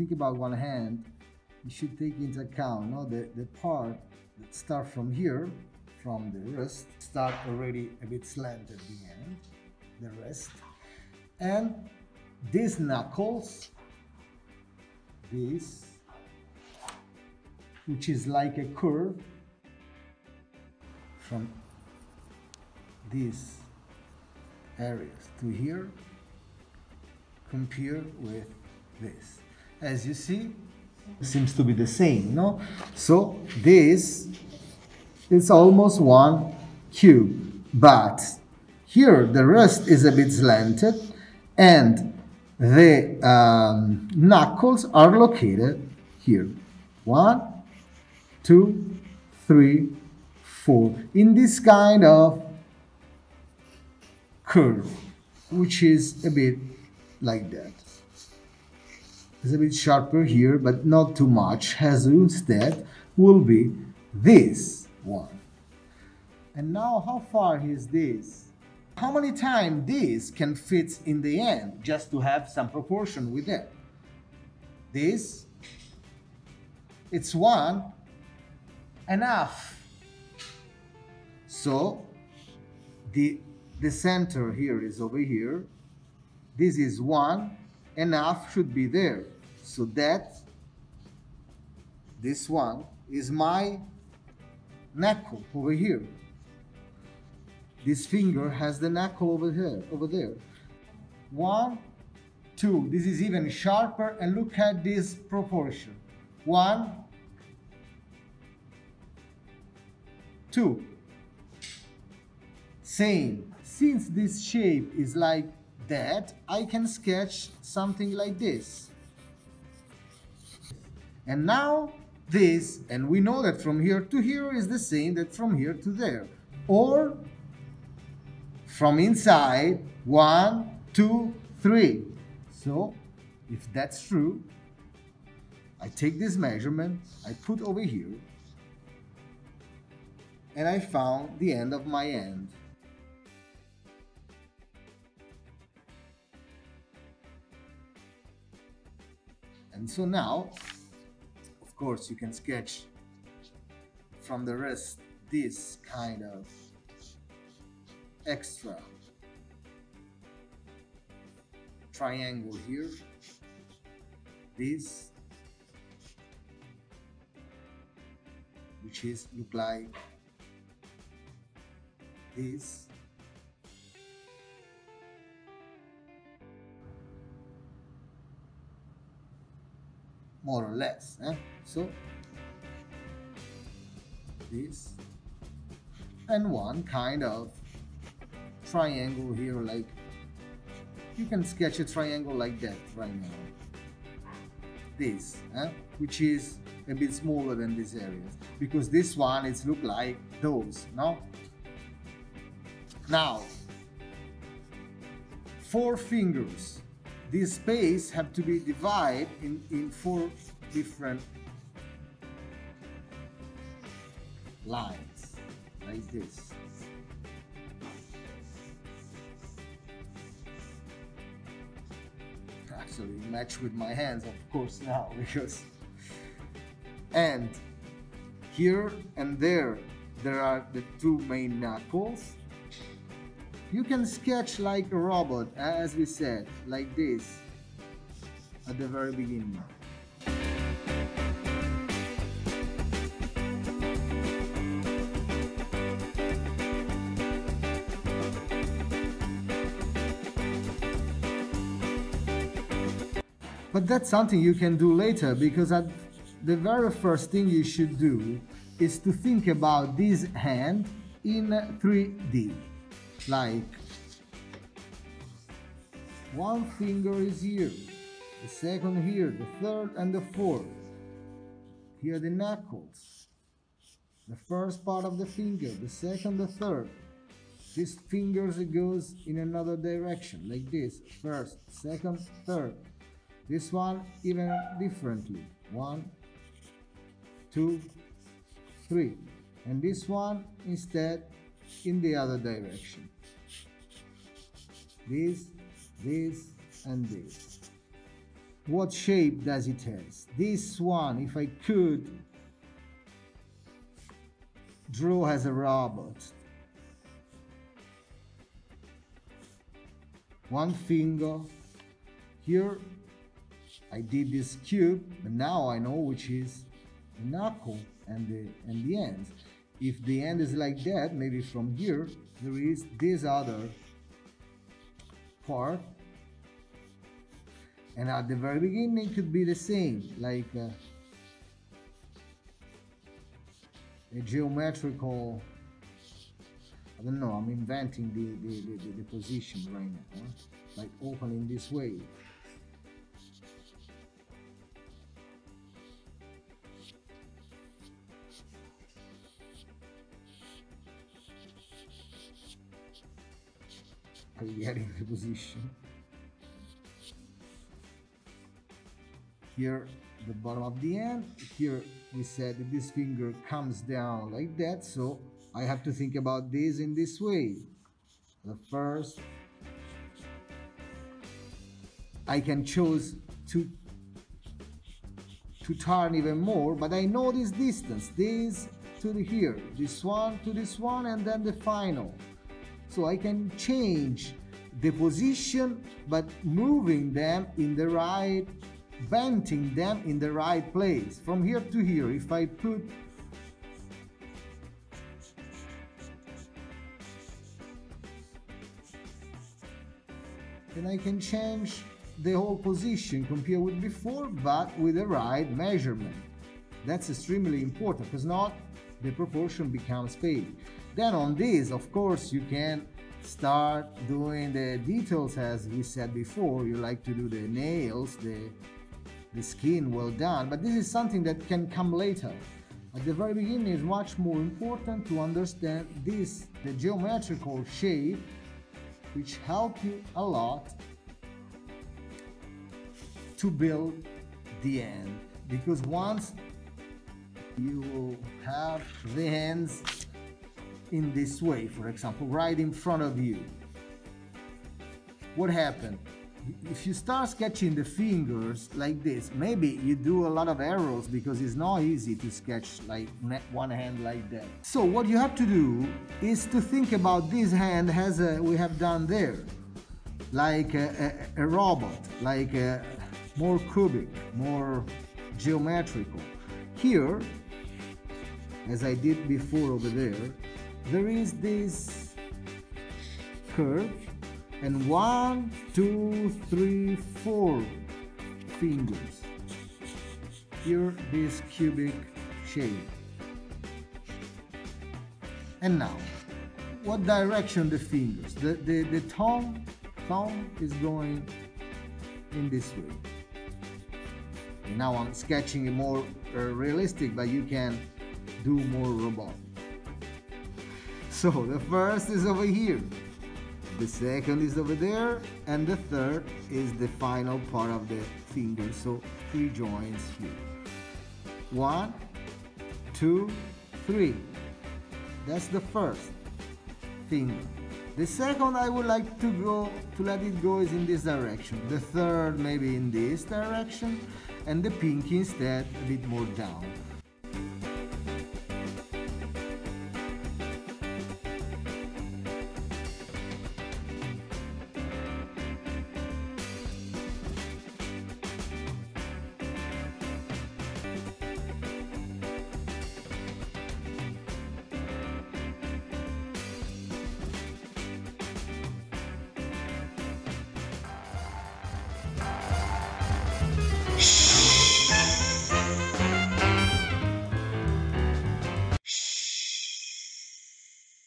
think about one hand, you should take into account, no, the part that start from here, from the wrist, start already a bit slanted at the end, the wrist, and these knuckles, this, which is like a curve from these areas to here, compare with this. As you see, seems to be the same, no? So this is almost one cube, but here the wrist is a bit slanted and the knuckles are located here. 1, 2, 3, 4. In this kind of curve, which is a bit like that. It's a bit sharper here, but not too much, as instead will be this one. And now how far is this? How many times this can fit in the end, just to have some proportion with it? This, it's 1.5. So the center here is over here. This is 1.5 should be there. So that this one is my knuckle over here. This finger has the knuckle over here, over there. 1, 2. This is even sharper, and look at this proportion. 1, 2. Same. Since this shape is like that, I can sketch something like this. And now this, and we know that from here to here is the same that from here to there. Or from inside, 1, 2, 3. So if that's true, I take this measurement, I put over here, and I found the end of my end. And so now, of course, you can sketch from the wrist this kind of extra triangle here, this, which is look like this, more or less. So this, and one kind of triangle here, like you can sketch a triangle like that right now. This, which is a bit smaller than this area, because this one is look like those, no? Now, 4 fingers. This space have to be divided in 4 different lines, like this. Actually match with my hands, of course, now, because, and here and there are the 2 main knuckles. You can sketch like a robot, as we said, like this at the very beginning. But that's something you can do later, because the very first thing you should do is to think about this hand in 3D. Like, one finger is here, the second here, the third and the fourth. Here are the knuckles, the first part of the finger, the second, the third. This fingers goes in another direction, like this, first, second, third. This one even differently, 1, 2, 3. And this one instead in the other direction. This, and this. what shape does it has? This one, if I could draw as a robot. One finger. Here I did this cube, but now I know which is the knuckle and the ends. If the end is like that, maybe from here there is this other part, and at the very beginning it could be the same, like a geometrical, I don't know, I'm inventing the position right now, huh? Like opening this way. Are you getting the position? Here, the bottom of the end. Here we said that this finger comes down like that, so I have to think about this in this way. The first, I can choose to turn even more, but I know this distance, this to here, this one to this one, and then the final. So I can change the position, but moving them in the right, bending them in the right place. From here to here, if I put then I can change the whole position compared with before, but with the right measurement. That's extremely important, because not the proportion becomes fake. Then on this, of course, you can start doing the details as we said before. You like to do the nails, the skin well done, but this is something that can come later. At the very beginning, it's much more important to understand this, the geometrical shape, which help you a lot to build the end. Because once you will have the hands in this way, for example, right in front of you, what happened? If you start sketching the fingers like this, maybe you do a lot of errors because it's not easy to sketch like one hand like that. So what you have to do is to think about this hand as we have done there, like a robot, like a more cubic, more geometrical. Here, as I did before over there, there is this curve, and 1, 2, 3, 4 fingers. Here, this cubic shape. And now, what direction the fingers? The thumb is going in this way. And now I'm sketching it more realistic, but you can do more robotic. So the first is over here, the second is over there, and the third is the final part of the finger. So 3 joints here. 1, 2, 3. That's the first finger. The second I would like to let it go is in this direction. The third maybe in this direction, and the pinky instead a bit more down.